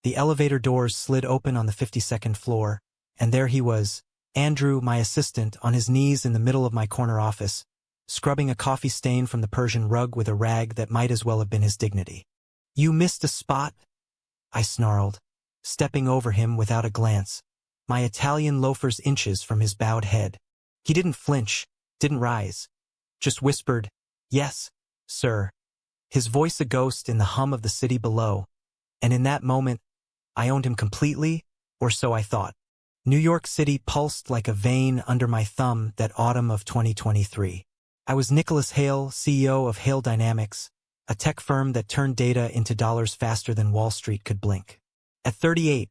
The elevator doors slid open on the 52nd floor, and there he was, Andrew, my assistant, on his knees in the middle of my corner office, scrubbing a coffee stain from the Persian rug with a rag that might as well have been his dignity. "You missed a spot?" I snarled, stepping over him without a glance, my Italian loafers inches from his bowed head. He didn't flinch, didn't rise, just whispered, "Yes, sir," his voice a ghost in the hum of the city below, and in that moment, I owned him completely, or so I thought. New York City pulsed like a vein under my thumb that autumn of 2023. I was Nicholas Hale, CEO of Hale Dynamics, a tech firm that turned data into dollars faster than Wall Street could blink. At 38,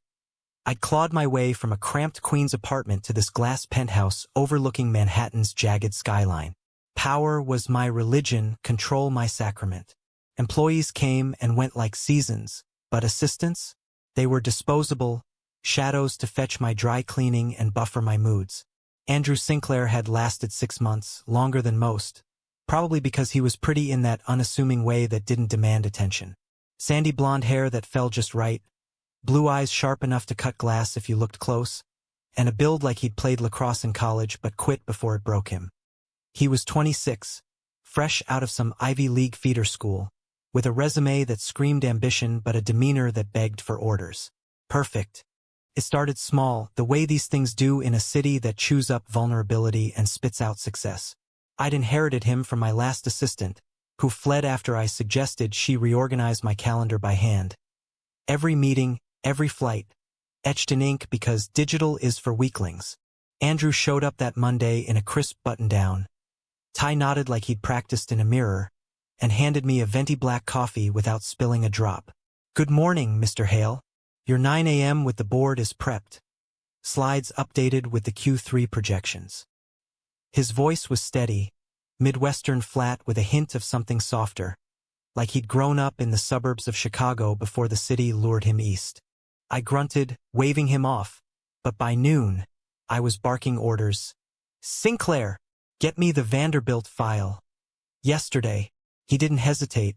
I'd clawed my way from a cramped Queens apartment to this glass penthouse overlooking Manhattan's jagged skyline. Power was my religion, control my sacrament. Employees came and went like seasons, but assistants? They were disposable, shadows to fetch my dry cleaning and buffer my moods. Andrew Sinclair had lasted 6 months, longer than most, probably because he was pretty in that unassuming way that didn't demand attention. Sandy blonde hair that fell just right, blue eyes sharp enough to cut glass if you looked close, and a build like he'd played lacrosse in college but quit before it broke him. He was 26, fresh out of some Ivy League feeder school, with a resume that screamed ambition but a demeanor that begged for orders. Perfect. It started small, the way these things do in a city that chews up vulnerability and spits out success. I'd inherited him from my last assistant, who fled after I suggested she reorganize my calendar by hand. Every meeting, every flight, etched in ink because digital is for weaklings. Andrew showed up that Monday in a crisp button-down, tie knotted like he'd practiced in a mirror, and handed me a venti black coffee without spilling a drop. "Good morning, Mr. Hale. Your 9 a.m. with the board is prepped. Slides updated with the Q3 projections." His voice was steady, Midwestern flat with a hint of something softer, like he'd grown up in the suburbs of Chicago before the city lured him east. I grunted, waving him off, but by noon, I was barking orders. "Sinclair, get me the Vanderbilt file." Yesterday, he didn't hesitate,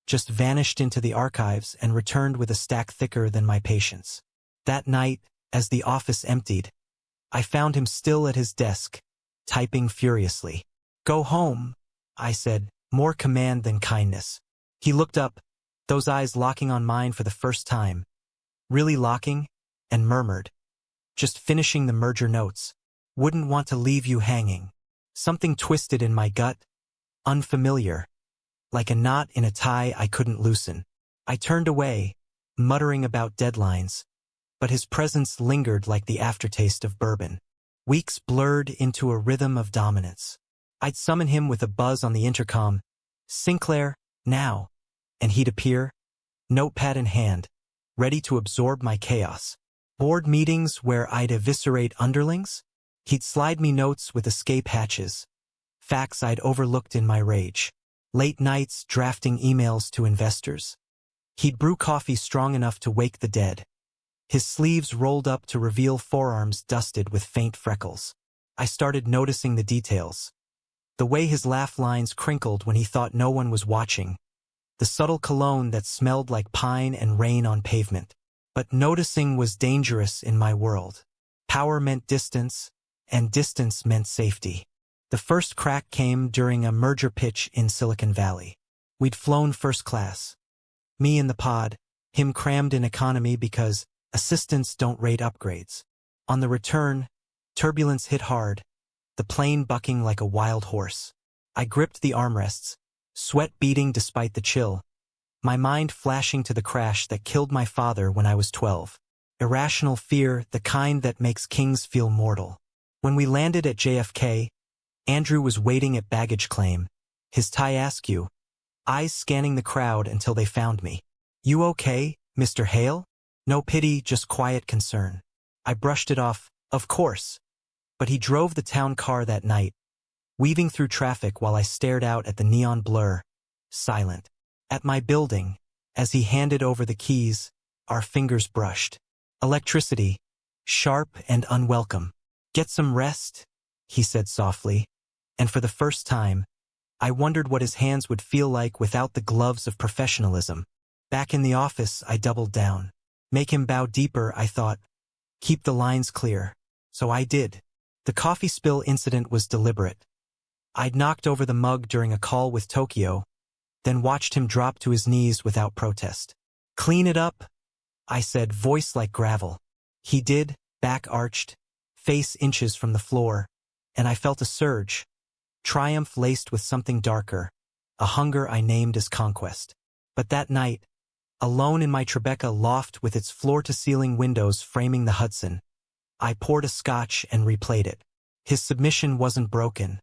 just vanished into the archives and returned with a stack thicker than my patience. That night, as the office emptied, I found him still at his desk, typing furiously. "Go home," I said, more command than kindness. He looked up, those eyes locking on mine for the first time. Really locking, and murmured, "Just finishing the merger notes. Wouldn't want to leave you hanging." Something twisted in my gut, unfamiliar, like a knot in a tie I couldn't loosen. I turned away, muttering about deadlines, but his presence lingered like the aftertaste of bourbon. Weeks blurred into a rhythm of dominance. I'd summon him with a buzz on the intercom, "Sinclair, now," and he'd appear, notepad in hand, ready to absorb my chaos. Board meetings where I'd eviscerate underlings? He'd slide me notes with escape hatches, facts I'd overlooked in my rage. Late nights drafting emails to investors. He'd brew coffee strong enough to wake the dead. His sleeves rolled up to reveal forearms dusted with faint freckles. I started noticing the details. The way his laugh lines crinkled when he thought no one was watching. The subtle cologne that smelled like pine and rain on pavement. But noticing was dangerous in my world. Power meant distance, and distance meant safety. The first crack came during a merger pitch in Silicon Valley. We'd flown first class. Me in the pod, him crammed in economy because assistants don't rate upgrades. On the return, turbulence hit hard, the plane bucking like a wild horse. I gripped the armrests, sweat beading despite the chill, my mind flashing to the crash that killed my father when I was 12. Irrational fear, the kind that makes kings feel mortal. When we landed at JFK, Andrew was waiting at baggage claim, his tie askew, eyes scanning the crowd until they found me. "You okay, Mr. Hale?" No pity, just quiet concern. I brushed it off, of course. But he drove the town car that night, weaving through traffic while I stared out at the neon blur, silent. At my building, as he handed over the keys, our fingers brushed. Electricity, sharp and unwelcome. "Get some rest," he said softly. And for the first time, I wondered what his hands would feel like without the gloves of professionalism. Back in the office, I doubled down. Make him bow deeper, I thought. Keep the lines clear. So I did. The coffee spill incident was deliberate. I'd knocked over the mug during a call with Tokyo, then watched him drop to his knees without protest. Clean it up, I said, voice like gravel. He did, back arched, face inches from the floor, and I felt a surge, triumph laced with something darker, a hunger I named as conquest. But that night, alone in my Tribeca loft with its floor-to-ceiling windows framing the Hudson, I poured a scotch and replayed it. His submission wasn't broken.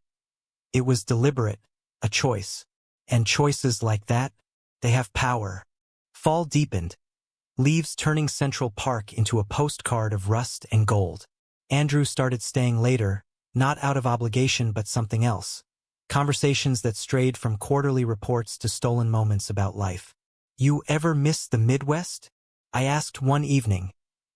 It was deliberate, a choice. And choices like that, they have power. Fall deepened, leaves turning Central Park into a postcard of rust and gold. Andrew started staying later, not out of obligation but something else. Conversations that strayed from quarterly reports to stolen moments about life. You ever miss the Midwest? I asked one evening,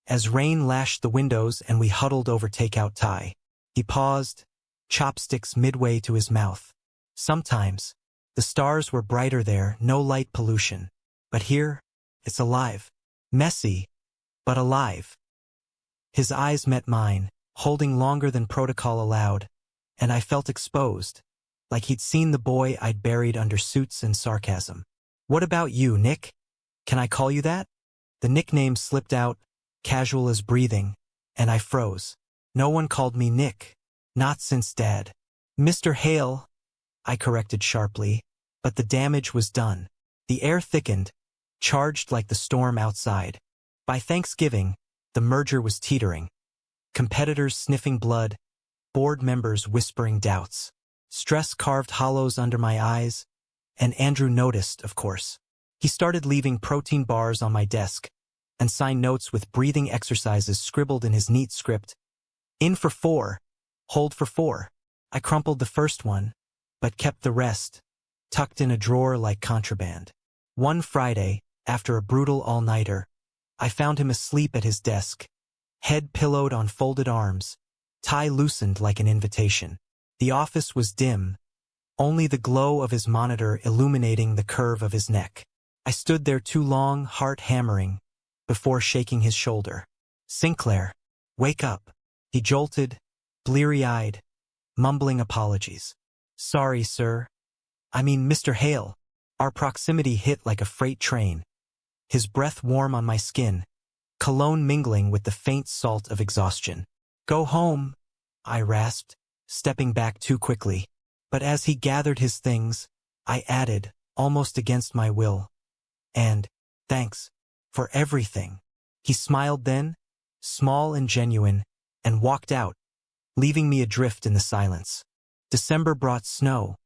as rain lashed the windows and we huddled over takeout Thai. He paused, chopsticks midway to his mouth. Sometimes, the stars were brighter there, no light pollution. But here, it's alive. Messy, but alive. His eyes met mine, holding longer than protocol allowed, and I felt exposed, like he'd seen the boy I'd buried under suits and sarcasm. What about you, Nick? Can I call you that? The nickname slipped out, casual as breathing, and I froze. No one called me Nick. Not since Dad. Mr. Hale, I corrected sharply, but the damage was done. The air thickened, charged like the storm outside. By Thanksgiving, the merger was teetering. Competitors sniffing blood, board members whispering doubts. Stress carved hollows under my eyes, and Andrew noticed, of course. He started leaving protein bars on my desk and signed notes with breathing exercises scribbled in his neat script. In for 4, hold for 4. I crumpled the first one, but kept the rest, tucked in a drawer like contraband. One Friday, after a brutal all-nighter, I found him asleep at his desk, head pillowed on folded arms, tie loosened like an invitation. The office was dim, only the glow of his monitor illuminating the curve of his neck. I stood there too long, heart hammering, before shaking his shoulder. Sinclair, wake up. He jolted, bleary-eyed, mumbling apologies. Sorry, sir. I mean, Mr. Hale. Our proximity hit like a freight train. His breath warm on my skin, cologne mingling with the faint salt of exhaustion. Go home, I rasped, stepping back too quickly. But as he gathered his things, I added, almost against my will, and thanks for everything. He smiled then, small and genuine, and walked out, leaving me adrift in the silence. December brought snow,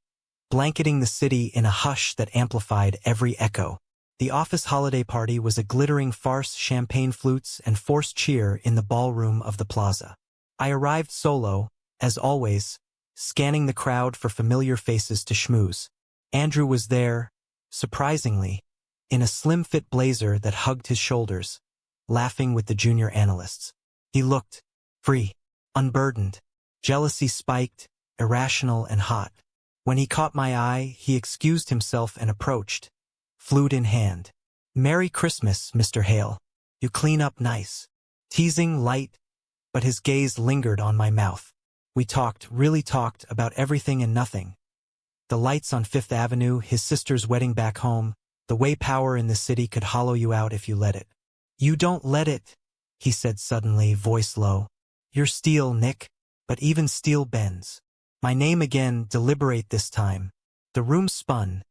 blanketing the city in a hush that amplified every echo. The office holiday party was a glittering farce, champagne flutes and forced cheer in the ballroom of the plaza. I arrived solo, as always, scanning the crowd for familiar faces to schmooze. Andrew was there, surprisingly, in a slim-fit blazer that hugged his shoulders, laughing with the junior analysts. He looked free, unburdened, jealousy spiked, irrational and hot. When he caught my eye, he excused himself and approached, flute in hand. Merry Christmas, Mr. Hale. You clean up nice. Teasing, light, but his gaze lingered on my mouth. We talked, really talked, about everything and nothing. The lights on Fifth Avenue, his sister's wedding back home, the way power in the city could hollow you out if you let it. You don't let it, he said suddenly, voice low. You're steel, Nick, but even steel bends. My name again, deliberate this time. The room spun,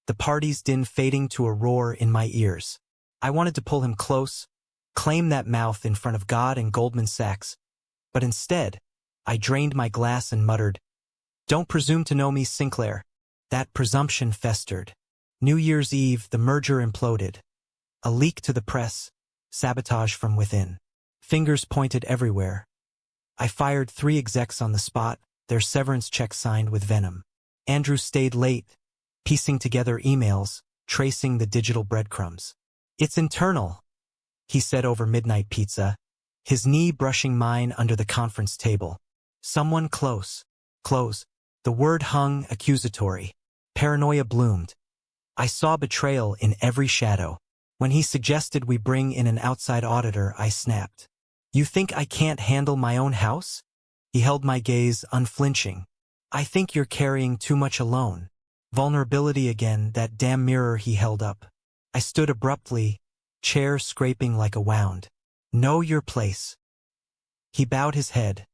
the party's din fading to a roar in my ears. I wanted to pull him close, claim that mouth in front of God and Goldman Sachs, but instead, I drained my glass and muttered, Don't presume to know me, Sinclair. That presumption festered. New Year's Eve, the merger imploded. A leak to the press, sabotage from within. Fingers pointed everywhere. I fired 3 execs on the spot, their severance checks signed with venom. Andrew stayed late, piecing together emails, tracing the digital breadcrumbs. It's internal, he said over midnight pizza, his knee brushing mine under the conference table. Someone close. Close. The word hung accusatory. Paranoia bloomed. I saw betrayal in every shadow. When he suggested we bring in an outside auditor, I snapped. You think I can't handle my own house? He held my gaze unflinching. I think you're carrying too much alone. Vulnerability again, that damn mirror he held up. I stood abruptly, chair scraping like a wound. Know your place. He bowed his head,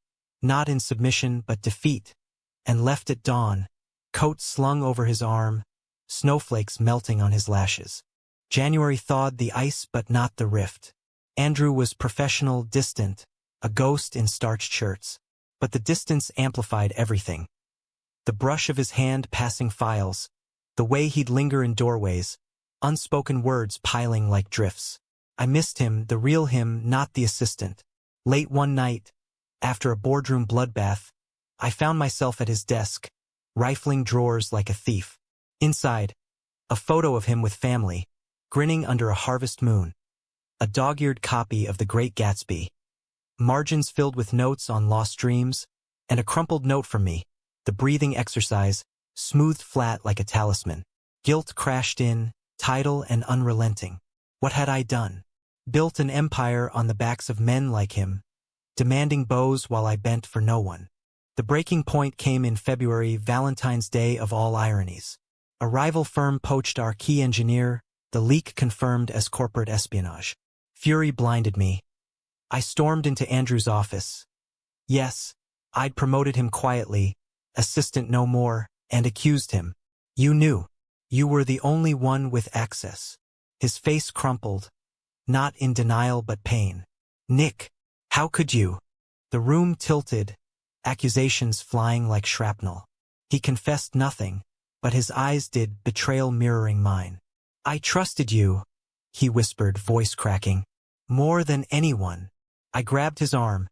not in submission but defeat, and left at dawn, coat slung over his arm, snowflakes melting on his lashes. January thawed the ice but not the rift. Andrew was professional, distant, a ghost in starched shirts. But the distance amplified everything. The brush of his hand passing files, the way he'd linger in doorways, unspoken words piling like drifts. I missed him, the real him, not the assistant. Late one night, after a boardroom bloodbath, I found myself at his desk, rifling drawers like a thief. Inside, a photo of him with family, grinning under a harvest moon. A dog-eared copy of The Great Gatsby. Margins filled with notes on lost dreams, and a crumpled note from me, the breathing exercise, smoothed flat like a talisman. Guilt crashed in, tidal and unrelenting. What had I done? Built an empire on the backs of men like him, demanding bows while I bent for no one. The breaking point came in February, Valentine's Day of all ironies. A rival firm poached our key engineer, the leak confirmed as corporate espionage. Fury blinded me. I stormed into Andrew's office. Yes, I'd promoted him quietly, assistant no more, and accused him. You knew. You were the only one with access. His face crumpled, not in denial but pain. Nick, how could you? The room tilted, accusations flying like shrapnel. He confessed nothing, but his eyes did, betrayal mirroring mine. I trusted you, he whispered, voice cracking. More than anyone. I grabbed his arm,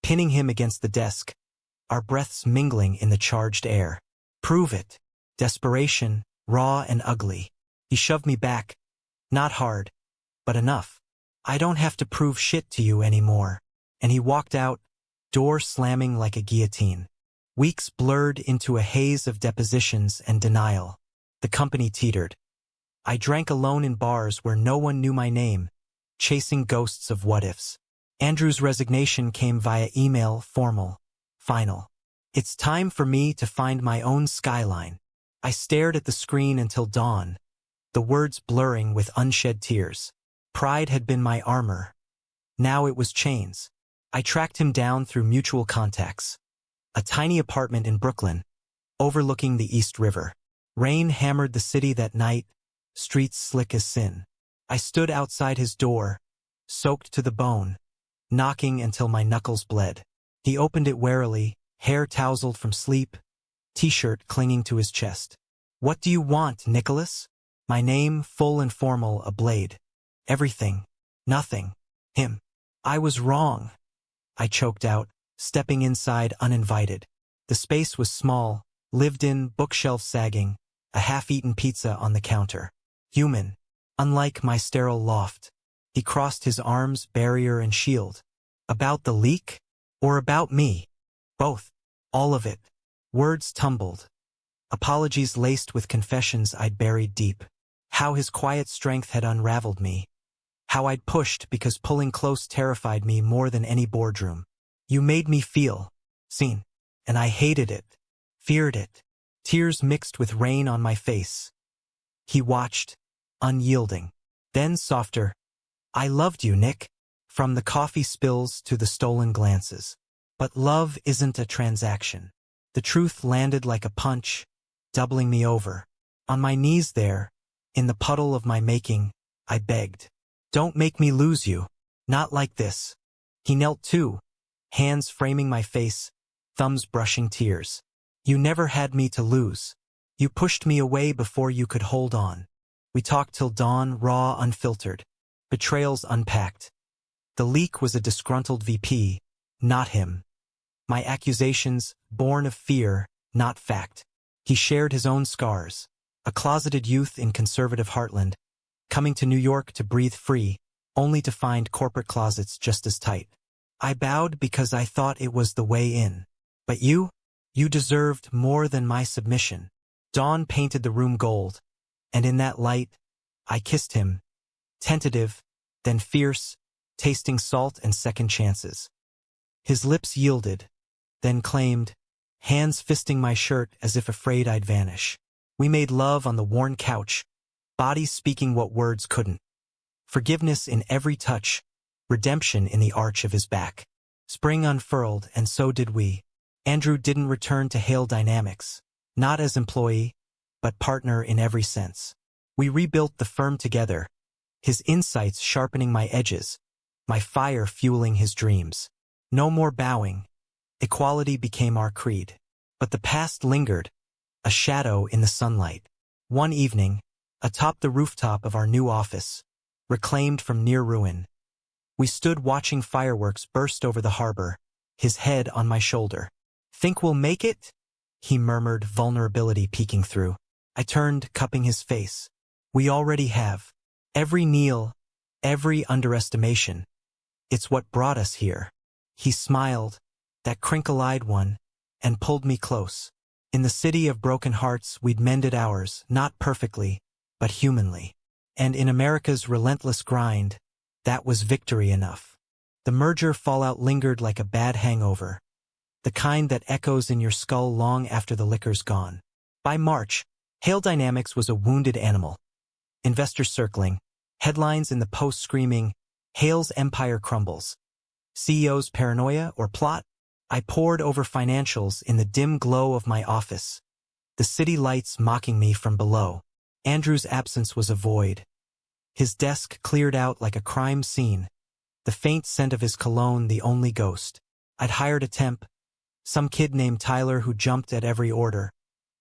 pinning him against the desk, our breaths mingling in the charged air. Prove it. Desperation, raw and ugly. He shoved me back. Not hard, but enough. I don't have to prove shit to you anymore. And he walked out, door slamming like a guillotine. Weeks blurred into a haze of depositions and denial. The company teetered. I drank alone in bars where no one knew my name, chasing ghosts of what-ifs. Andrew's resignation came via email, formal, final. It's time for me to find my own skyline. I stared at the screen until dawn, the words blurring with unshed tears. Pride had been my armor. Now it was chains. I tracked him down through mutual contacts. A tiny apartment in Brooklyn, overlooking the East River. Rain hammered the city that night, streets slick as sin. I stood outside his door, soaked to the bone, knocking until my knuckles bled. He opened it warily, hair tousled from sleep, t-shirt clinging to his chest. What do you want, Nicholas? My name, full and formal, a blade. Everything. Nothing. Him. I was wrong. I choked out, stepping inside uninvited. The space was small, lived in, bookshelves sagging, a half-eaten pizza on the counter. Human. Unlike my sterile loft. He crossed his arms, barrier and shield. About the leak? Or about me? Both. All of it. Words tumbled. Apologies laced with confessions I'd buried deep. How his quiet strength had unraveled me. How I'd pushed because pulling close terrified me more than any boardroom. You made me feel seen. And I hated it. Feared it. Tears mixed with rain on my face. He watched, unyielding. Then softer. I loved you, Nick. From the coffee spills to the stolen glances. But love isn't a transaction. The truth landed like a punch, doubling me over. On my knees there, in the puddle of my making, I begged. Don't make me lose you. Not like this. He knelt too, hands framing my face, thumbs brushing tears. You never had me to lose. You pushed me away before you could hold on. We talked till dawn, raw, unfiltered. Betrayals unpacked. The leak was a disgruntled VP, not him. My accusations, born of fear, not fact. He shared his own scars. A closeted youth in conservative heartland, coming to New York to breathe free, only to find corporate closets just as tight. I bowed because I thought it was the way in. But you deserved more than my submission. Dawn painted the room gold, and in that light, I kissed him, tentative, then fierce, tasting salt and second chances. His lips yielded, then claimed, hands fisting my shirt as if afraid I'd vanish. We made love on the worn couch, bodies speaking what words couldn't. Forgiveness in every touch, redemption in the arch of his back. Spring unfurled, and so did we. Andrew didn't return to Hale Dynamics, not as employee, but partner in every sense. We rebuilt the firm together, his insights sharpening my edges, my fire fueling his dreams. No more bowing. Equality became our creed. But the past lingered, a shadow in the sunlight. One evening, atop the rooftop of our new office, reclaimed from near ruin, we stood watching fireworks burst over the harbor, his head on my shoulder. "Think we'll make it?" he murmured, vulnerability peeking through. I turned, cupping his face. "We already have. Every kneel, every underestimation. It's what brought us here." He smiled, that crinkle-eyed one, and pulled me close. In the city of broken hearts, we'd mended ours, not perfectly, but humanly. And in America's relentless grind, that was victory enough. The merger fallout lingered like a bad hangover, the kind that echoes in your skull long after the liquor's gone. By March, Hale Dynamics was a wounded animal. Investors circling, headlines in the Post screaming, "Hale's empire crumbles." CEO's paranoia or plot? I pored over financials in the dim glow of my office, the city lights mocking me from below. Andrew's absence was a void. His desk cleared out like a crime scene, the faint scent of his cologne the only ghost. I'd hired a temp, some kid named Tyler who jumped at every order,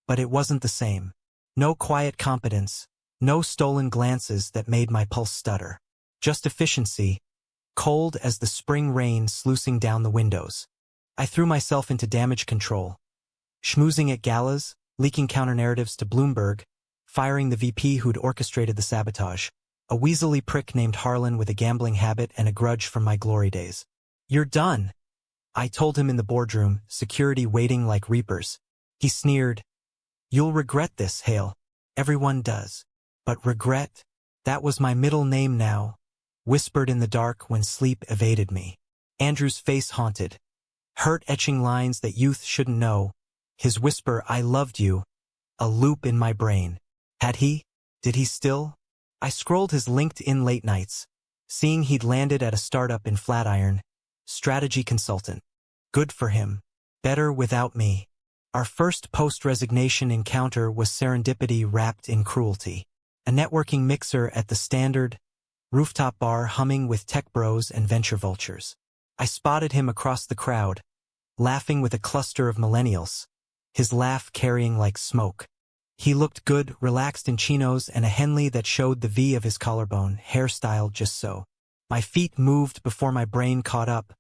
but it wasn't the same. No quiet competence, no stolen glances that made my pulse stutter. Just efficiency, cold as the spring rain sluicing down the windows. I threw myself into damage control, schmoozing at galas, leaking counter-narratives to Bloomberg, firing the VP who'd orchestrated the sabotage. A weaselly prick named Harlan with a gambling habit and a grudge from my glory days. "You're done," I told him in the boardroom, security waiting like reapers. He sneered. "You'll regret this, Hale. Everyone does. But regret, that was my middle name now," whispered in the dark when sleep evaded me. Andrew's face haunted, hurt etching lines that youth shouldn't know. His whisper, "I loved you," a loop in my brain. Had he? Did he still? I scrolled his LinkedIn late nights, seeing he'd landed at a startup in Flatiron, strategy consultant. Good for him. Better without me. Our first post-resignation encounter was serendipity wrapped in cruelty. A networking mixer at the Standard, rooftop bar humming with tech bros and venture vultures. I spotted him across the crowd, laughing with a cluster of millennials, his laugh carrying like smoke. He looked good, relaxed in chinos and a Henley that showed the V of his collarbone, hairstyled just so. My feet moved before my brain caught up,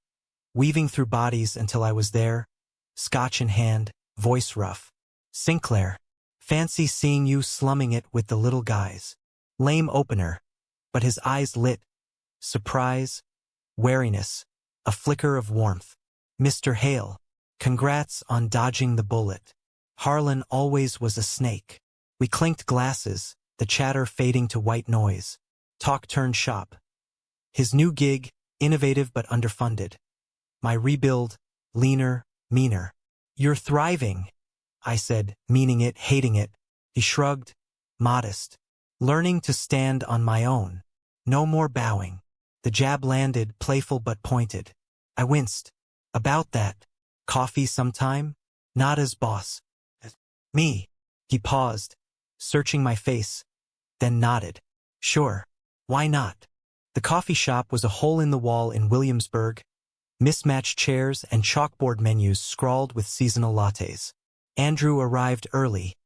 weaving through bodies until I was there, scotch in hand, voice rough. "Sinclair, fancy seeing you slumming it with the little guys." Lame opener, but his eyes lit. Surprise, wariness, a flicker of warmth. "Mr. Hale, congrats on dodging the bullet." Harlan always was a snake. We clinked glasses, the chatter fading to white noise. Talk turned shop. His new gig, innovative but underfunded. My rebuild, leaner, meaner. "You're thriving," I said, meaning it, hating it. He shrugged, modest. "Learning to stand on my own. No more bowing." The jab landed, playful but pointed. I winced. "About that. Coffee sometime?" "Not as boss." "Me." He paused, searching my face, then nodded. "Sure. Why not?" The coffee shop was a hole in the wall in Williamsburg, mismatched chairs and chalkboard menus scrawled with seasonal lattes. Andrew arrived early,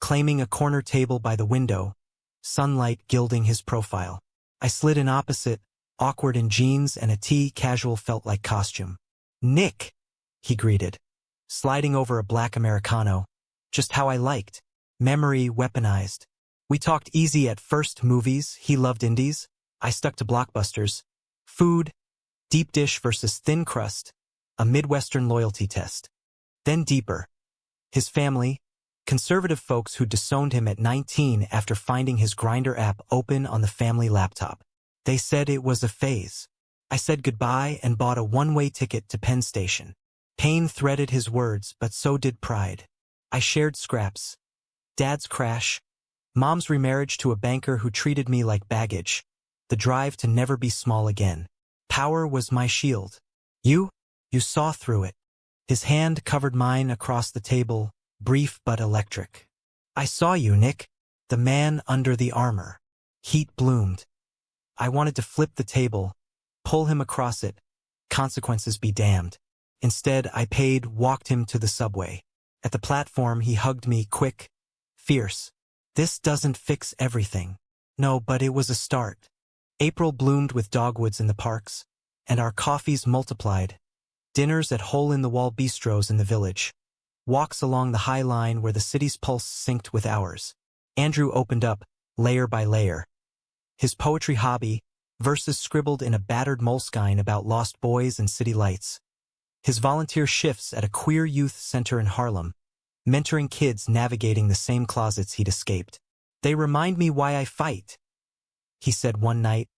claiming a corner table by the window, sunlight gilding his profile. I slid in opposite, awkward in jeans and a tee casual felt like costume. "Nick," he greeted, sliding over a black Americano. Just how I liked. Memory weaponized. We talked easy at first. Movies, he loved indies. I stuck to blockbusters. Food, deep dish versus thin crust, a Midwestern loyalty test. Then deeper. His family, conservative folks who disowned him at 19 after finding his Grindr app open on the family laptop. They said it was a phase. I said goodbye and bought a one-way ticket to Penn Station. Pain threaded his words, but so did pride. I shared scraps. Dad's crash. Mom's remarriage to a banker who treated me like baggage. The drive to never be small again. Power was my shield. You saw through it. His hand covered mine across the table, brief but electric. I saw you, Nick. The man under the armor. Heat bloomed. I wanted to flip the table, pull him across it. Consequences be damned. Instead, I walked him to the subway. At the platform, he hugged me, quick, fierce. This doesn't fix everything. No, but it was a start. April bloomed with dogwoods in the parks, and our coffees multiplied. Dinners at hole-in-the-wall bistros in the village. Walks along the High Line where the city's pulse synced with ours. Andrew opened up, layer by layer. His poetry hobby, verses scribbled in a battered moleskine about lost boys and city lights. His volunteer shifts at a queer youth center in Harlem, mentoring kids navigating the same closets he'd escaped. They remind me why I fight, he said one night,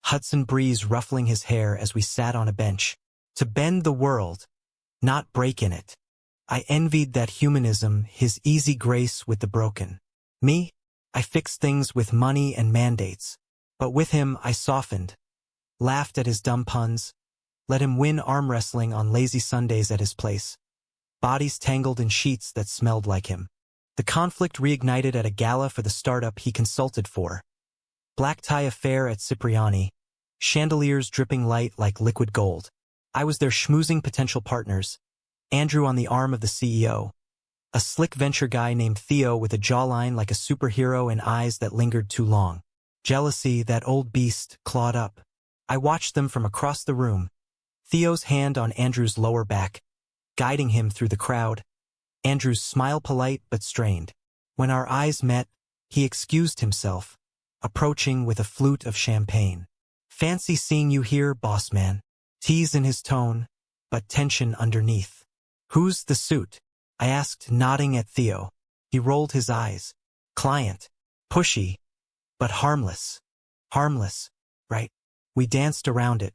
Hudson breeze ruffling his hair as we sat on a bench. To bend the world, not break in it. I envied that humanism, his easy grace with the broken. Me, I fixed things with money and mandates. But with him, I softened, laughed at his dumb puns, let him win arm wrestling on lazy Sundays at his place. Bodies tangled in sheets that smelled like him. The conflict reignited at a gala for the startup he consulted for. Black tie affair at Cipriani, chandeliers dripping light like liquid gold. I was their schmoozing potential partners, Andrew on the arm of the CEO, a slick venture guy named Theo with a jawline like a superhero and eyes that lingered too long. Jealousy, that old beast, clawed up. I watched them from across the room, Theo's hand on Andrew's lower back, guiding him through the crowd. Andrew's smile polite but strained. When our eyes met, he excused himself, approaching with a flute of champagne. Fancy seeing you here, boss man. Tease in his tone, but tension underneath. Who's the suit? I asked, nodding at Theo. He rolled his eyes. Client. Pushy, but harmless. Harmless, right? We danced around it.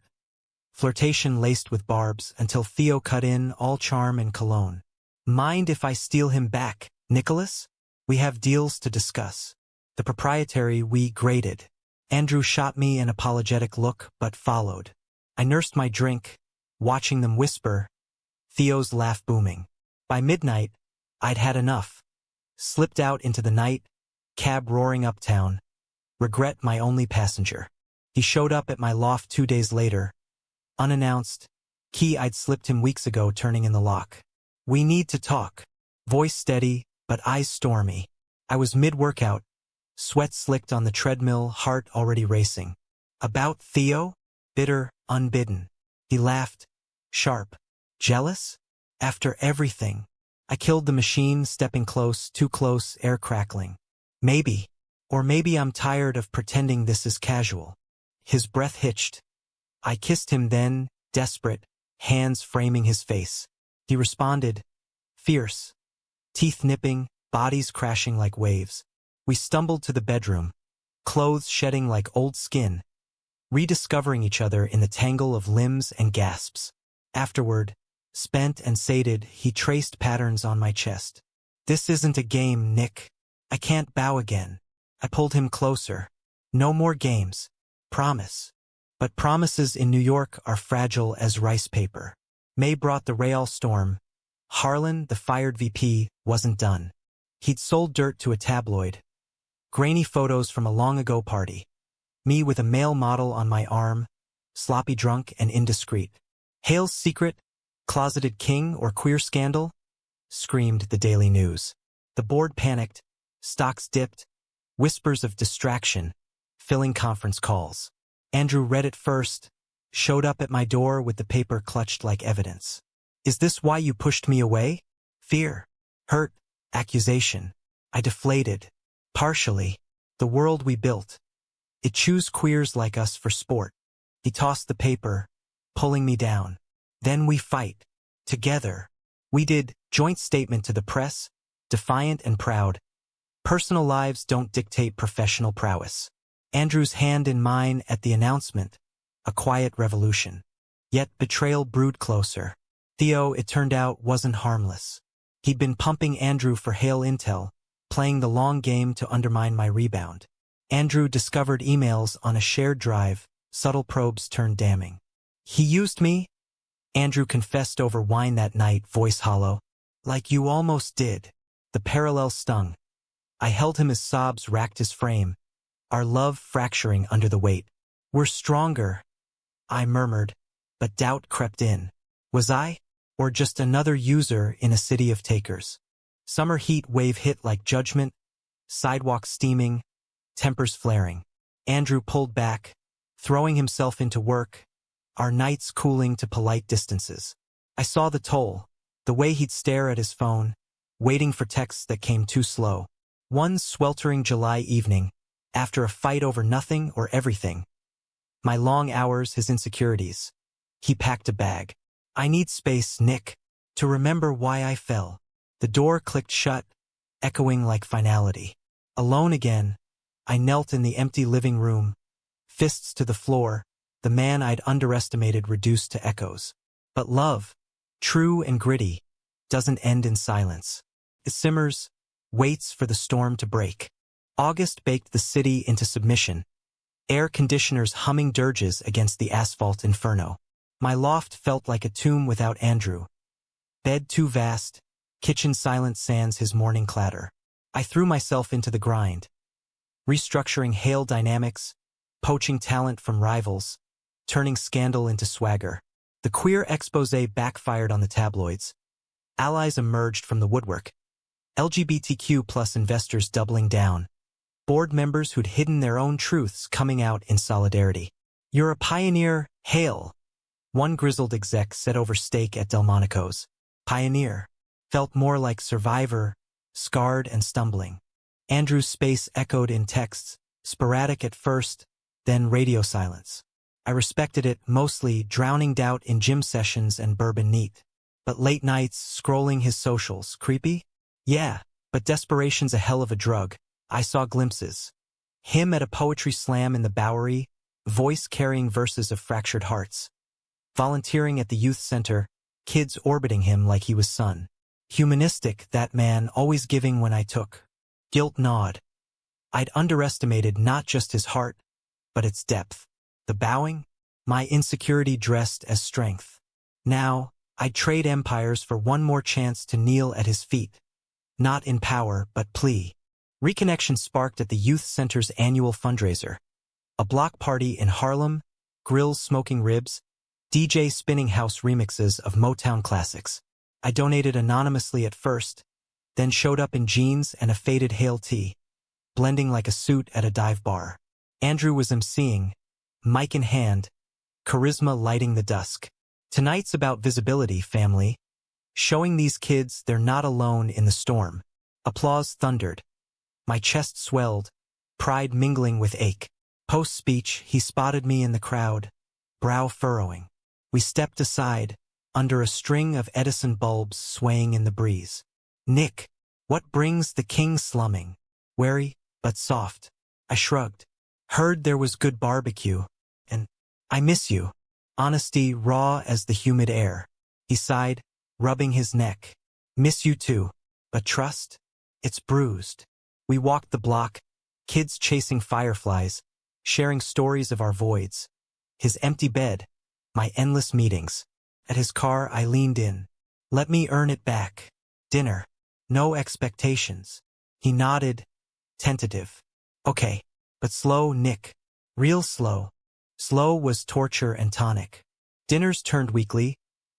Flirtation laced with barbs until Theo cut in, all charm and cologne. Mind if I steal him back, Nicholas? We have deals to discuss. The proprietary we graded. Andrew shot me an apologetic look, but followed. I nursed my drink, watching them whisper, Theo's laugh booming. By midnight, I'd had enough. Slipped out into the night, cab roaring uptown. Regret my only passenger. He showed up at my loft 2 days later. Unannounced, key I'd slipped him weeks ago turning in the lock. We need to talk. Voice steady, but eyes stormy. I was mid-workout, sweat slicked on the treadmill, heart already racing. About Theo? Bitter, unbidden. He laughed, sharp. Jealous? After everything. I killed the machine, stepping close, too close, air crackling. Maybe. Or maybe I'm tired of pretending this is casual. His breath hitched. I kissed him then, desperate, hands framing his face. He responded, fierce. Teeth nipping, bodies crashing like waves. We stumbled to the bedroom, clothes shedding like old skin, rediscovering each other in the tangle of limbs and gasps. Afterward, spent and sated, he traced patterns on my chest. This isn't a game, Nick. I can't bow again. I pulled him closer. No more games. Promise. But promises in New York are fragile as rice paper. May brought the Real storm. Harlan, the fired VP, wasn't done. He'd sold dirt to a tabloid. Grainy photos from a long-ago party. Me with a male model on my arm, sloppy drunk and indiscreet. Hale's secret, closeted king or queer scandal? Screamed the Daily News. The board panicked, stocks dipped, whispers of distraction, filling conference calls. Andrew read it first, showed up at my door with the paper clutched like evidence. Is this why you pushed me away? Fear, hurt, accusation. I deflated. Partially. The world we built. It chews queers like us for sport. He tossed the paper, pulling me down. Then we fight. Together. We did, joint statement to the press, defiant and proud. Personal lives don't dictate professional prowess. Andrew's hand in mine at the announcement. A quiet revolution. Yet betrayal brewed closer. Theo, it turned out, wasn't harmless. He'd been pumping Andrew for hail intel, playing the long game to undermine my rebound. Andrew discovered emails on a shared drive, subtle probes turned damning. He used me? Andrew confessed over wine that night, voice hollow. Like you almost did. The parallel stung. I held him as sobs racked his frame, our love fracturing under the weight. We're stronger, I murmured, but doubt crept in. Was I? Or just another user in a city of takers? Summer heat wave hit like judgment, sidewalks steaming, tempers flaring. Andrew pulled back, throwing himself into work, our nights cooling to polite distances. I saw the toll, the way he'd stare at his phone, waiting for texts that came too slow. One sweltering July evening, after a fight over nothing or everything. My long hours, his insecurities. He packed a bag. I need space, Nick, to remember why I fell. The door clicked shut, echoing like finality. Alone again, I knelt in the empty living room, fists to the floor, the man I'd underestimated reduced to echoes. But love, true and gritty, doesn't end in silence. It simmers, waits for the storm to break. August baked the city into submission, air conditioners humming dirges against the asphalt inferno. My loft felt like a tomb without Andrew. Bed too vast, kitchen silent sans his morning clatter. I threw myself into the grind, restructuring hail dynamics, poaching talent from rivals, turning scandal into swagger. The queer exposé backfired on the tabloids. Allies emerged from the woodwork. LGBTQ plus investors doubling down. Board members who'd hidden their own truths coming out in solidarity. You're a pioneer, hail. One grizzled exec said over steak at Delmonico's. Pioneer. Felt more like survivor, scarred and stumbling. Andrew's space echoed in texts, sporadic at first, then radio silence. I respected it, mostly drowning doubt in gym sessions and bourbon neat. But late nights, scrolling his socials, creepy? Yeah, but desperation's a hell of a drug. I saw glimpses. Him at a poetry slam in the Bowery, voice carrying verses of fractured hearts. Volunteering at the youth center, kids orbiting him like he was sun. Humanistic, that man, always giving when I took. Guilt gnawed. I'd underestimated not just his heart, but its depth. The bowing? My insecurity dressed as strength. Now, I'd trade empires for one more chance to kneel at his feet. Not in power, but plea. Reconnection sparked at the youth center's annual fundraiser. A block party in Harlem, grills smoking ribs, DJ spinning house remixes of Motown classics. I donated anonymously at first, then showed up in jeans and a faded Hail tee, blending like a suit at a dive bar. Andrew was emceeing, mic in hand, charisma lighting the dusk. Tonight's about visibility, family. Showing these kids they're not alone in the storm. Applause thundered. My chest swelled, pride mingling with ache. Post-speech, he spotted me in the crowd, brow furrowing. We stepped aside, under a string of Edison bulbs swaying in the breeze. Nick, what brings the king slumming? Wary, but soft. I shrugged. Heard there was good barbecue, and I miss you. Honesty raw as the humid air. He sighed, rubbing his neck. Miss you too, but trust? It's bruised. We walked the block, kids chasing fireflies, sharing stories of our voids. His empty bed, my endless meetings. At his car, I leaned in. Let me earn it back. Dinner. No expectations. He nodded, tentative. Okay, but slow, Nick. Real slow. Slow was torture and tonic. Dinners turned weekly,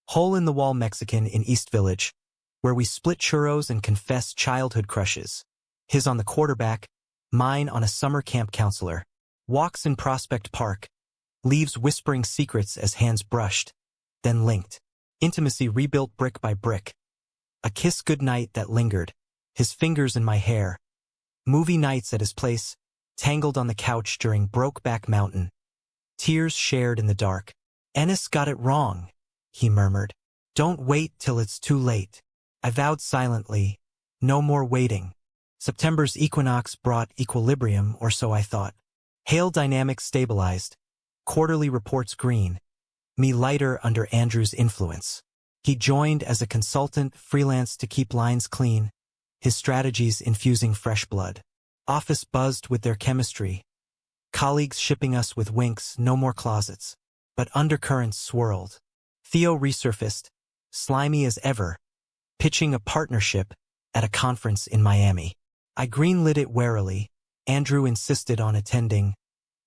hole-in-the-wall Mexican in East Village, where we split churros and confessed childhood crushes. His on the quarterback, mine on a summer camp counselor. Walks in Prospect Park, leaves whispering secrets as hands brushed, then linked. Intimacy rebuilt brick by brick. A kiss goodnight that lingered, his fingers in my hair. Movie nights at his place, tangled on the couch during Brokeback Mountain. Tears shared in the dark. Ennis got it wrong, he murmured. Don't wait till it's too late. I vowed silently, no more waiting. September's equinox brought equilibrium, or so I thought. Hale dynamics stabilized. Quarterly reports green. Me lighter under Andrew's influence. He joined as a consultant, freelance to keep lines clean, his strategies infusing fresh blood. Office buzzed with their chemistry. Colleagues shipping us with winks, no more closets. But undercurrents swirled. Theo resurfaced, slimy as ever, pitching a partnership at a conference in Miami. I greenlit it warily. Andrew insisted on attending.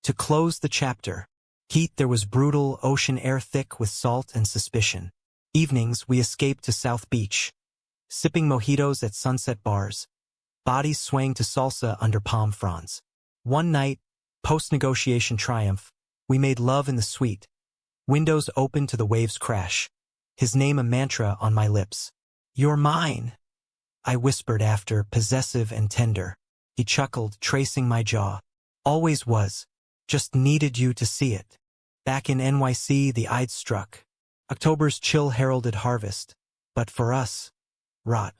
To close the chapter. Heat there was brutal, ocean air thick with salt and suspicion. Evenings we escaped to South Beach. Sipping mojitos at sunset bars. Bodies swaying to salsa under palm fronds. One night, post-negotiation triumph, we made love in the suite. Windows open to the waves crash. His name a mantra on my lips. "You're mine," I whispered after, possessive and tender. He chuckled, tracing my jaw. "Always was. Just needed you to see it." Back in NYC, the Ides struck. October's chill heralded harvest. But for us, rot.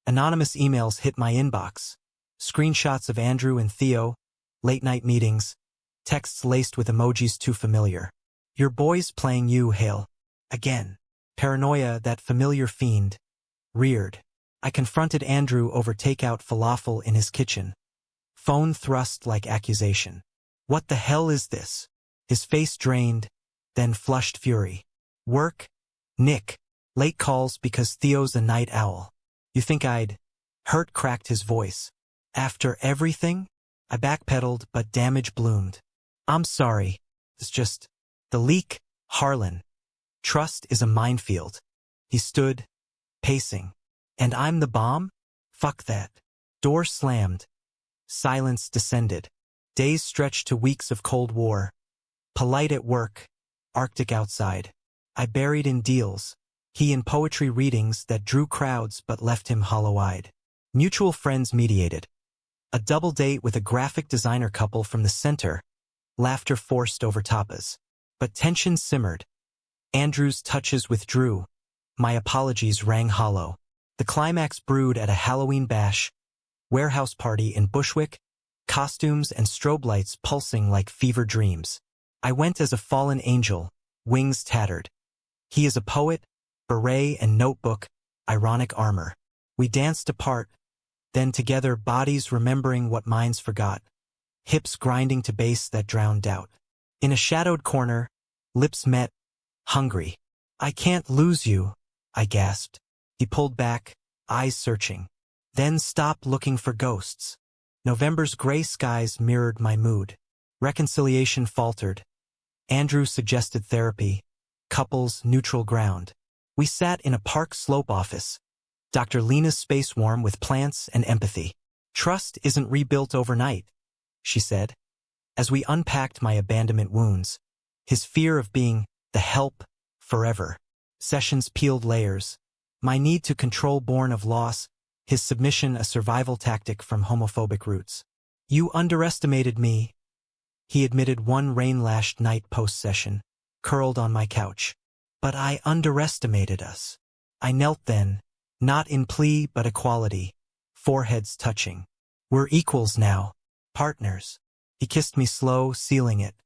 Anonymous emails hit my inbox. Screenshots of Andrew and Theo, late-night meetings, texts laced with emojis too familiar. "Your boy's playing you, Hale." Again. Paranoia, that familiar fiend, reared. I confronted Andrew over takeout falafel in his kitchen. Phone thrust like accusation. "What the hell is this?" His face drained, then flushed fury. "Work? Nick. Late calls because Theo's a night owl. You think I'd..." Hurt cracked his voice. "After everything?" I backpedaled, but damage bloomed. "I'm sorry. It's just... the leak, Harlan. Trust is a minefield." He stood, pacing. "And I'm the bomb? Fuck that." Door slammed. Silence descended. Days stretched to weeks of Cold War. Polite at work, Arctic outside. I buried in deals. He in poetry readings that drew crowds but left him hollow-eyed. Mutual friends mediated. A double date with a graphic designer couple from the center. Laughter forced over tapas. But tension simmered. Andrew's touches withdrew. My apologies rang hollow. The climax brewed at a Halloween bash. Warehouse party in Bushwick. Costumes and strobe lights pulsing like fever dreams. I went as a fallen angel, wings tattered. He is a poet, beret and notebook, ironic armor. We danced apart, then together, bodies remembering what minds forgot, hips grinding to bass that drowned doubt. In a shadowed corner, lips met, hungry. "I can't lose you," I gasped. He pulled back, eyes searching. "Then stop looking for ghosts." November's gray skies mirrored my mood. Reconciliation faltered. Andrew suggested therapy. Couples, neutral ground. We sat in a Park Slope office. Dr. Lena's space warm with plants and empathy. "Trust isn't rebuilt overnight," she said. As we unpacked my abandonment wounds, his fear of being the help forever. Sessions peeled layers. My need to control born of loss, his submission a survival tactic from homophobic roots. "You underestimated me," he admitted one rain-lashed night post-session, curled on my couch. "But I underestimated us." I knelt then, not in plea but equality, foreheads touching. "We're equals now, partners." He kissed me slow, sealing it.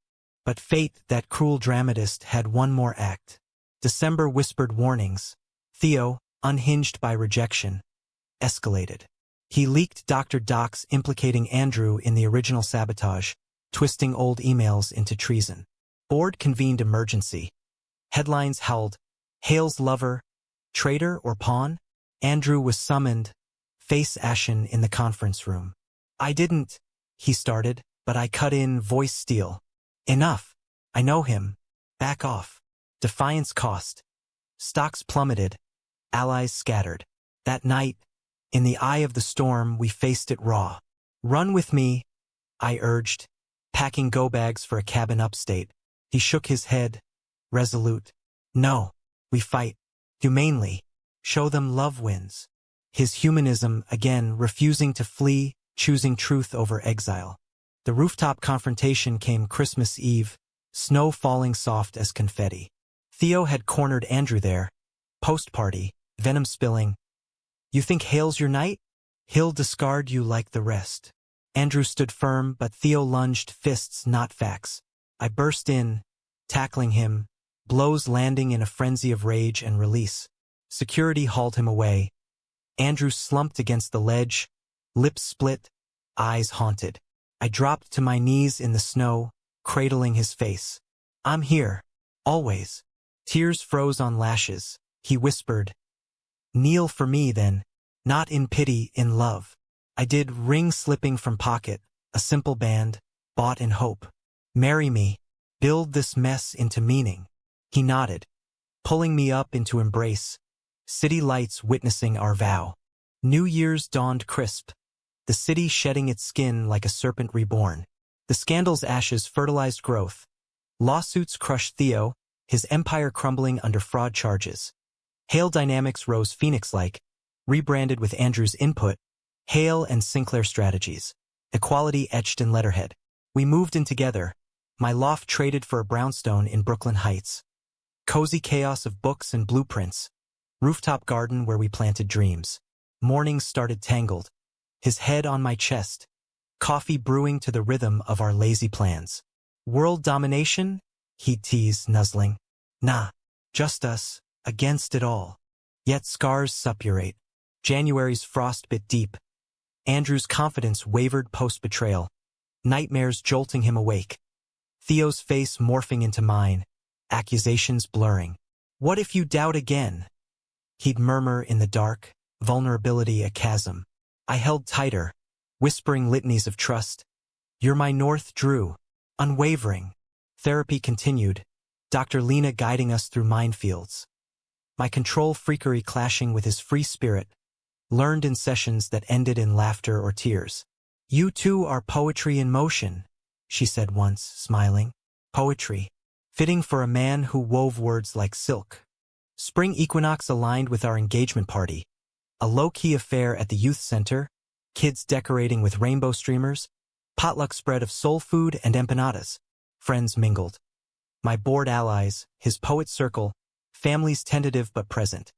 But fate, that cruel dramatist, had one more act. December whispered warnings. Theo, unhinged by rejection, escalated. He leaked Dr. Docs implicating Andrew in the original sabotage, twisting old emails into treason. Board convened emergency. Headlines howled, "Hale's lover, traitor or pawn?" Andrew was summoned, face ashen in the conference room. "I didn't," he started, but I cut in, voice steel. "Enough. I know him. Back off." Defiance cost. Stocks plummeted. Allies scattered. That night, in the eye of the storm, we faced it raw. "Run with me," I urged, packing go bags for a cabin upstate. He shook his head, resolute. "No, we fight. Humanely. Show them love wins." His humanism, again, refusing to flee, choosing truth over exile. The rooftop confrontation came Christmas Eve, snow falling soft as confetti. Theo had cornered Andrew there. Post-party, venom spilling. "You think Hale's your knight? He'll discard you like the rest." Andrew stood firm, but Theo lunged, fists not facts. I burst in, tackling him, blows landing in a frenzy of rage and release. Security hauled him away. Andrew slumped against the ledge, lips split, eyes haunted. I dropped to my knees in the snow, cradling his face. I'm here. Always. Tears froze on lashes. He whispered, "Kneel for me then. Not in pity, in love." I did, ring slipping from pocket, a simple band, bought in hope. "Marry me. Build this mess into meaning." He nodded, pulling me up into embrace. City lights witnessing our vow. New Year's dawned crisp, the city shedding its skin like a serpent reborn. The scandal's ashes fertilized growth. Lawsuits crushed Theo, his empire crumbling under fraud charges. Hale Dynamics rose phoenix-like, rebranded with Andrew's input, Hale and Sinclair Strategies. Equality etched in letterhead. We moved in together, my loft traded for a brownstone in Brooklyn Heights. Cozy chaos of books and blueprints. Rooftop garden where we planted dreams. Mornings started tangled. His head on my chest. Coffee brewing to the rhythm of our lazy plans. World domination? He'd tease, nuzzling. Nah, just us, against it all. Yet scars suppurate. January's frost bit deep. Andrew's confidence wavered post-betrayal. Nightmares jolting him awake. Theo's face morphing into mine. Accusations blurring. "What if you doubt again?" He'd murmur in the dark, vulnerability a chasm. I held tighter, whispering litanies of trust. "You're my north, Drew." Unwavering. Therapy continued, Dr. Lena guiding us through minefields. My control freakery clashing with his free spirit, learned in sessions that ended in laughter or tears. "You two are poetry in motion," she said once, smiling. Poetry. Fitting for a man who wove words like silk. Spring equinox aligned with our engagement party. A low-key affair at the youth center, kids decorating with rainbow streamers, potluck spread of soul food and empanadas. Friends mingled. My bored allies, his poet circle, families tentative but present.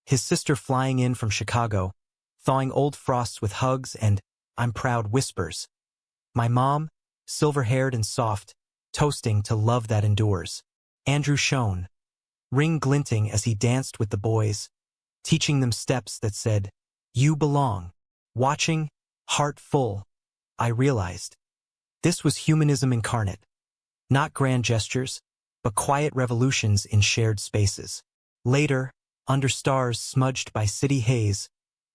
His sister flying in from Chicago, thawing old frosts with hugs and "I'm proud" whispers. My mom, silver-haired and soft, toasting to love that endures. Andrew shone, ring glinting as he danced with the boys, teaching them steps that said, "You belong." Watching, heart full, I realized. This was humanism incarnate. Not grand gestures, but quiet revolutions in shared spaces. Later, under stars smudged by city haze,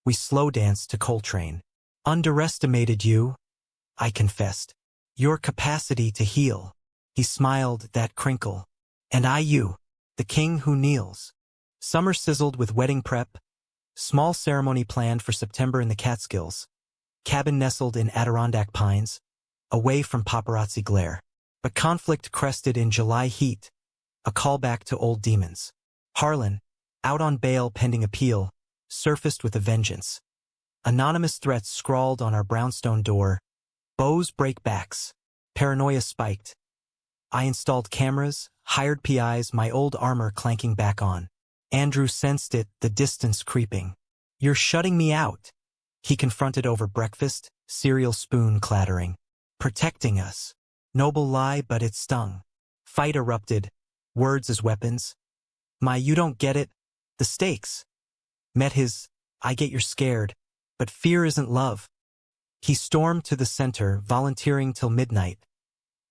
we slow danced to Coltrane. "Underestimated you," I confessed. "Your capacity to heal." He smiled, that crinkle. "And I you, the king who kneels." Summer sizzled with wedding prep. Small ceremony planned for September in the Catskills. Cabin nestled in Adirondack pines, away from paparazzi glare. But conflict crested in July heat, a callback to old demons. Harlan, out on bail pending appeal, surfaced with a vengeance. Anonymous threats scrawled on our brownstone door. Bows break backs. Paranoia spiked. I installed cameras, hired PIs, my old armor clanking back on. Andrew sensed it, the distance creeping. "You're shutting me out," he confronted over breakfast, cereal spoon clattering. "Protecting us." Noble lie, but it stung. Fight erupted, words as weapons. My "you don't get it," the stakes. Met his "I get you're scared, but fear isn't love." He stormed to the center, volunteering till midnight.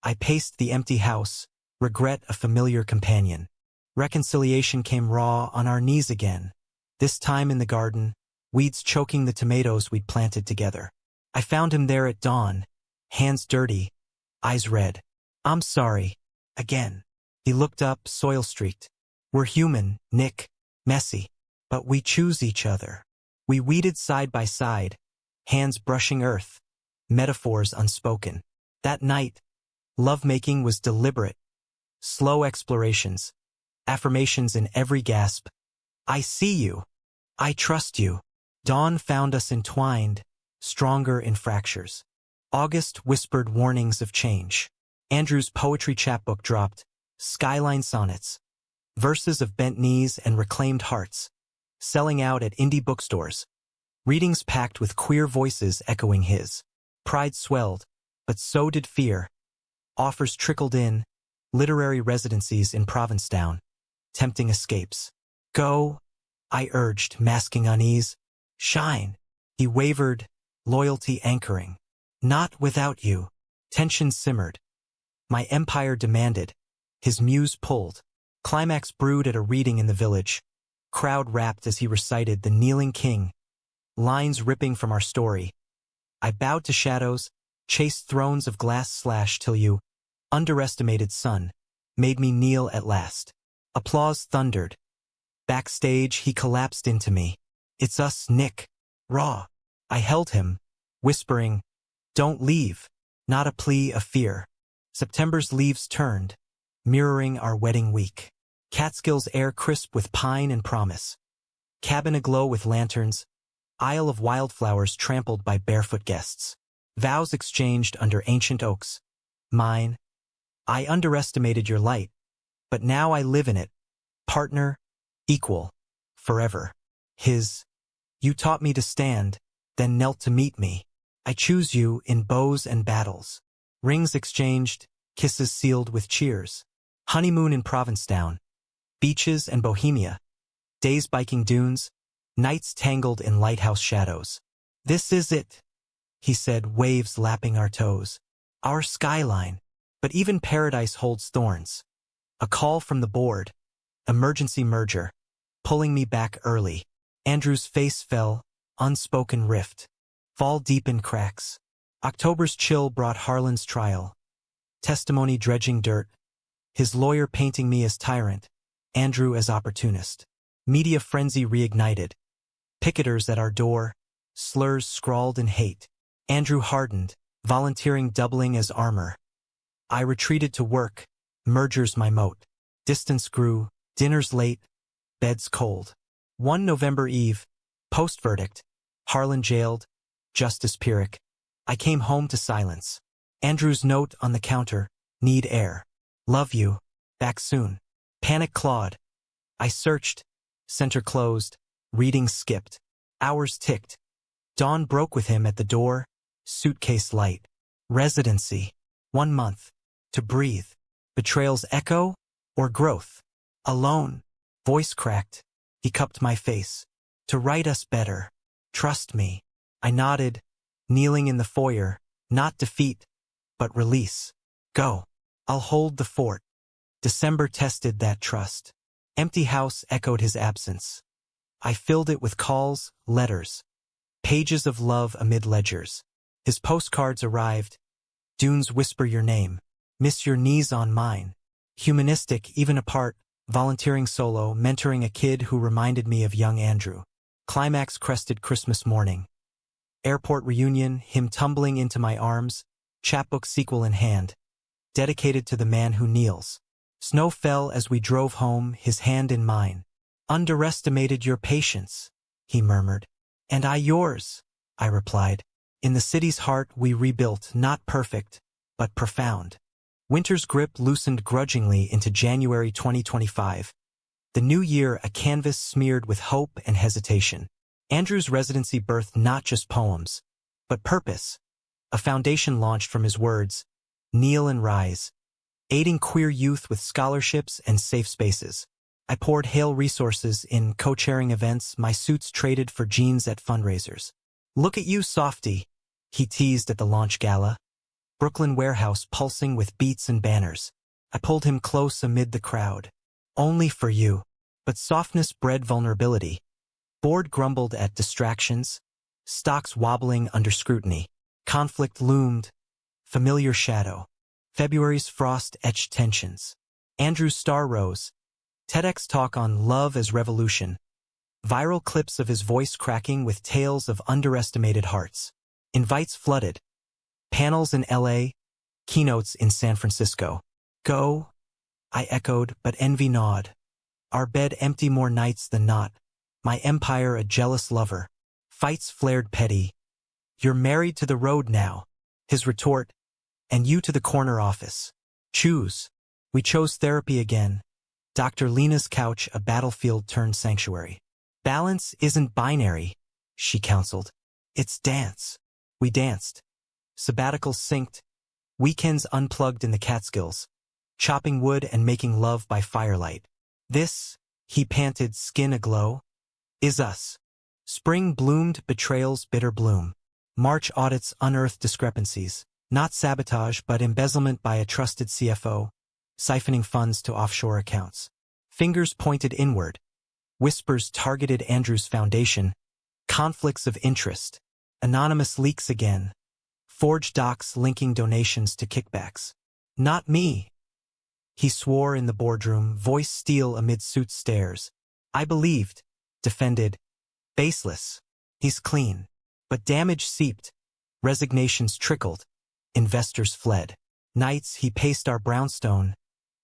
I paced the empty house, regret a familiar companion. Reconciliation came raw, on our knees again. This time in the garden, weeds choking the tomatoes we'd planted together. I found him there at dawn, hands dirty, eyes red. "I'm sorry." Again. He looked up, soil-streaked. "We're human, Nick. Messy. But we choose each other." We weeded side by side, hands brushing earth, metaphors unspoken. That night, lovemaking was deliberate. Slow explorations, affirmations in every gasp. "I see you. I trust you." Dawn found us entwined, stronger in fractures. August whispered warnings of change. Andrew's poetry chapbook dropped, skyline sonnets, verses of bent knees and reclaimed hearts, selling out at indie bookstores. Readings packed with queer voices echoing his. Pride swelled, but so did fear. Offers trickled in, literary residencies in Provincetown, tempting escapes. Go, I urged, masking unease. Shine, he wavered, loyalty anchoring. Not without you. Tension simmered. My empire demanded. His muse pulled. Climax brewed at a reading in the village. Crowd rapped as he recited The Kneeling King. Lines ripping from our story. I bowed to shadows, chased thrones of glass slash till you, underestimated sun, made me kneel at last. Applause thundered. Backstage, he collapsed into me. It's us, Nick. Raw. I held him, whispering, don't leave. Not a plea of fear. September's leaves turned, mirroring our wedding week. Catskills air crisp with pine and promise. Cabin aglow with lanterns. Isle of wildflowers trampled by barefoot guests. Vows exchanged under ancient oaks. Mine. I underestimated your light, but now I live in it. Partner, equal, forever. His. You taught me to stand, then knelt to meet me. I choose you in bows and battles. Rings exchanged, kisses sealed with cheers. Honeymoon in Provincetown. Beaches and Bohemia. Days biking dunes. Nights tangled in lighthouse shadows. This is it, he said, waves lapping our toes. Our skyline. But even paradise holds thorns. A call from the board. Emergency merger. Pulling me back early. Andrew's face fell, unspoken rift. Fall deepened cracks. October's chill brought Harlan's trial. Testimony dredging dirt. His lawyer painting me as tyrant. Andrew as opportunist. Media frenzy reignited. Picketers at our door. Slurs scrawled in hate. Andrew hardened, volunteering doubling as armor. I retreated to work. Mergers my moat. Distance grew. Dinners late. Beds cold. One November Eve. Post-verdict. Harlan jailed. Justice Pyrrhic. I came home to silence. Andrew's note on the counter. Need air. Love you. Back soon. Panic clawed. I searched. Center closed. Reading skipped. Hours ticked. Dawn broke with him at the door. Suitcase light. Residency. 1 month. To breathe. Betrayal's echo or growth? Alone. Voice cracked. He cupped my face. To write us better. Trust me. I nodded, kneeling in the foyer. Not defeat, but release. Go. I'll hold the fort. December tested that trust. Empty house echoed his absence. I filled it with calls, letters. Pages of love amid ledgers. His postcards arrived. Dunes whisper your name. Miss your knees on mine. Humanistic, even apart. Volunteering solo, mentoring a kid who reminded me of young Andrew. Climax crested Christmas morning. Airport reunion, him tumbling into my arms. Chapbook sequel in hand. Dedicated to the man who kneels. Snow fell as we drove home, his hand in mine. Underestimated your patience, he murmured. And I yours, I replied. In the city's heart we rebuilt, not perfect, but profound. Winter's grip loosened grudgingly into January 2025. The new year a canvas smeared with hope and hesitation. Andrew's residency birthed not just poems, but purpose. A foundation launched from his words, kneel and rise, aiding queer youth with scholarships and safe spaces. I poured Hale resources in co-chairing events, my suits traded for jeans at fundraisers. Look at you, softy, he teased at the launch gala. Brooklyn warehouse pulsing with beats and banners. I pulled him close amid the crowd. Only for you. But softness bred vulnerability. Board grumbled at distractions. Stocks wobbling under scrutiny. Conflict loomed. Familiar shadow. February's frost etched tensions. Andrew's star rose. TEDx talk on love as revolution. Viral clips of his voice cracking with tales of underestimated hearts. Invites flooded. Panels in LA. Keynotes in San Francisco. Go, I echoed, but envy gnawed. Our bed empty more nights than not. My empire a jealous lover. Fights flared petty. You're married to the road now. His retort. And you to the corner office. Choose. We chose therapy again. Dr. Lena's couch a battlefield turned sanctuary. Balance isn't binary, she counseled. It's dance. We danced. Sabbaticals synced, weekends unplugged in the Catskills, chopping wood and making love by firelight. This, he panted, skin aglow, is us. Spring bloomed, betrayal's bitter bloom. March audits unearthed discrepancies, not sabotage but embezzlement by a trusted CFO, siphoning funds to offshore accounts. Fingers pointed inward. Whispers targeted Andrew's foundation. Conflicts of interest. Anonymous leaks again. Forged docs linking donations to kickbacks. Not me. He swore in the boardroom, voice steel amid suit stares. I believed. Defended. Baseless. He's clean. But damage seeped. Resignations trickled. Investors fled. Nights he paced our brownstone.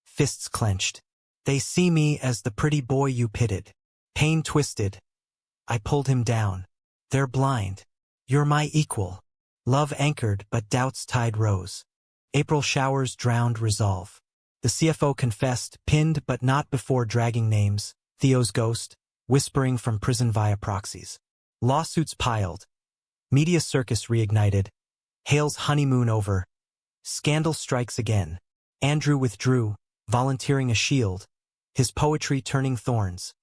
Fists clenched. They see me as the pretty boy you pitted. Pain twisted. I pulled him down. They're blind. You're my equal. Love anchored, but doubt's tide rose. April showers drowned resolve. The CFO confessed, pinned but not before dragging names. Theo's ghost, whispering from prison via proxies. Lawsuits piled. Media circus reignited. Hale's honeymoon over. Scandal strikes again. Andrew withdrew, volunteering a shield. His poetry turning thorns.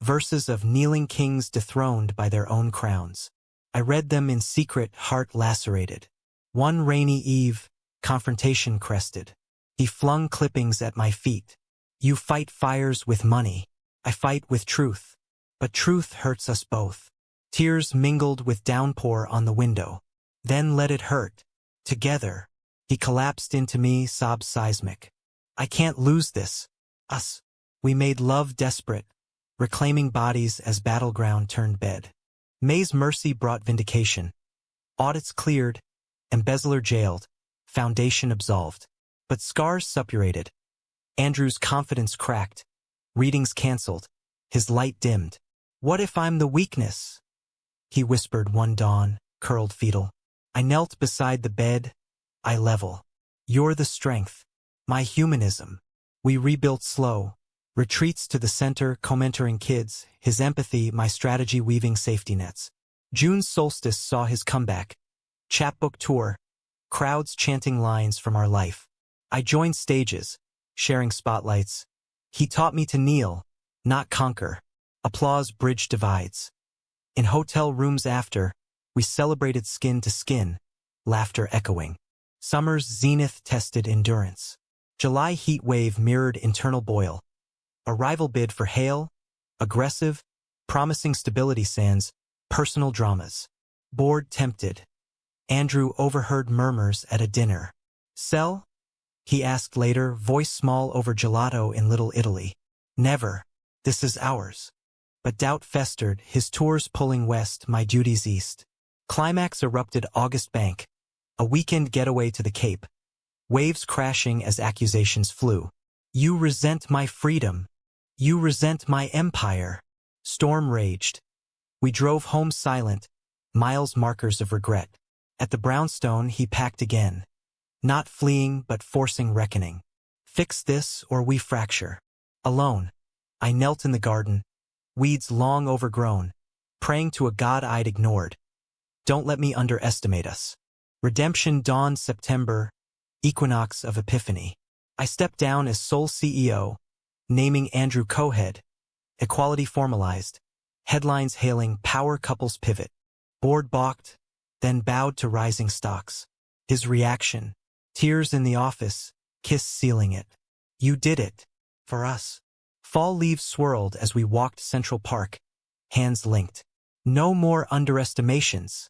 Verses of kneeling kings dethroned by their own crowns. I read them in secret, heart lacerated. One rainy eve, confrontation crested. He flung clippings at my feet. You fight fires with money. I fight with truth. But truth hurts us both. Tears mingled with downpour on the window. Then let it hurt. Together. He collapsed into me, sobs seismic. I can't lose this. Us. We made love desperate, reclaiming bodies as battleground turned bed. May's mercy brought vindication. Audits cleared, embezzler jailed, foundation absolved. But scars suppurated. Andrew's confidence cracked. Readings canceled. His light dimmed. What if I'm the weakness? He whispered one dawn, curled fetal. I knelt beside the bed. I level. You're the strength. My humanism. We rebuilt slow. Retreats to the center, co-mentoring kids. His empathy, my strategy weaving safety nets. June's solstice saw his comeback. Chapbook tour. Crowds chanting lines from our life. I joined stages, sharing spotlights. He taught me to kneel, not conquer. Applause bridged divides. In hotel rooms after, we celebrated skin to skin, laughter echoing. Summer's zenith tested endurance. July heat wave mirrored internal boil. A rival bid for Hale, aggressive, promising stability sans, personal dramas. Bored tempted. Andrew overheard murmurs at a dinner. Sell? He asked later, voice small over gelato in Little Italy. Never. This is ours. But doubt festered, his tours pulling west, my duties east. Climax erupted August bank. A weekend getaway to the Cape. Waves crashing as accusations flew. You resent my freedom. You resent my empire. Storm raged. We drove home silent, miles markers of regret. At the brownstone he packed again. Not fleeing but forcing reckoning. Fix this or we fracture. Alone. I knelt in the garden. Weeds long overgrown. Praying to a God I'd ignored. Don't let me underestimate us. Redemption dawned September. Equinox of Epiphany. I stepped down as sole CEO. Naming Andrew co-head. Equality formalized. Headlines hailing power couples pivot. Board balked. Then bowed to rising stocks. His reaction. Tears in the office, kiss sealing it. You did it. For us. Fall leaves swirled as we walked Central Park, hands linked. No more underestimations,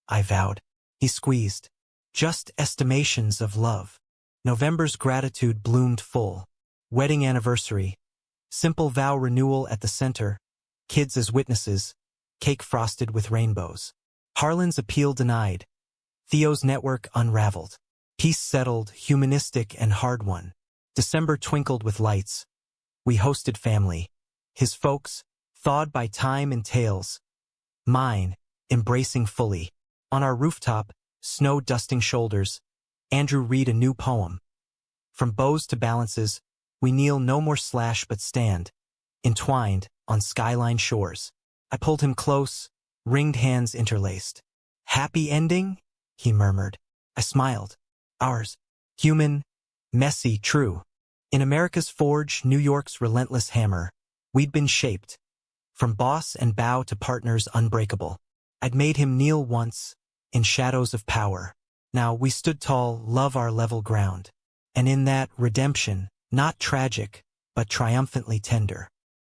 I vowed. He squeezed. Just estimations of love. November's gratitude bloomed full. Wedding anniversary. Simple vow renewal at the center. Kids as witnesses. Cake frosted with rainbows. Harlan's appeal denied. Theo's network unraveled. Peace settled, humanistic and hard won. December twinkled with lights. We hosted family. His folks, thawed by time and tales. Mine, embracing fully. On our rooftop, snow dusting shoulders. Andrew read a new poem. From bows to balances, we kneel no more slash but stand. Entwined, on skyline shores. I pulled him close, ringed hands interlaced. Happy ending? He murmured. I smiled. Ours. Human, messy, true. In America's forge, New York's relentless hammer, we'd been shaped. From boss and bow to partners unbreakable. I'd made him kneel once, in shadows of power. Now we stood tall, love our level ground. And in that, redemption, not tragic, but triumphantly tender.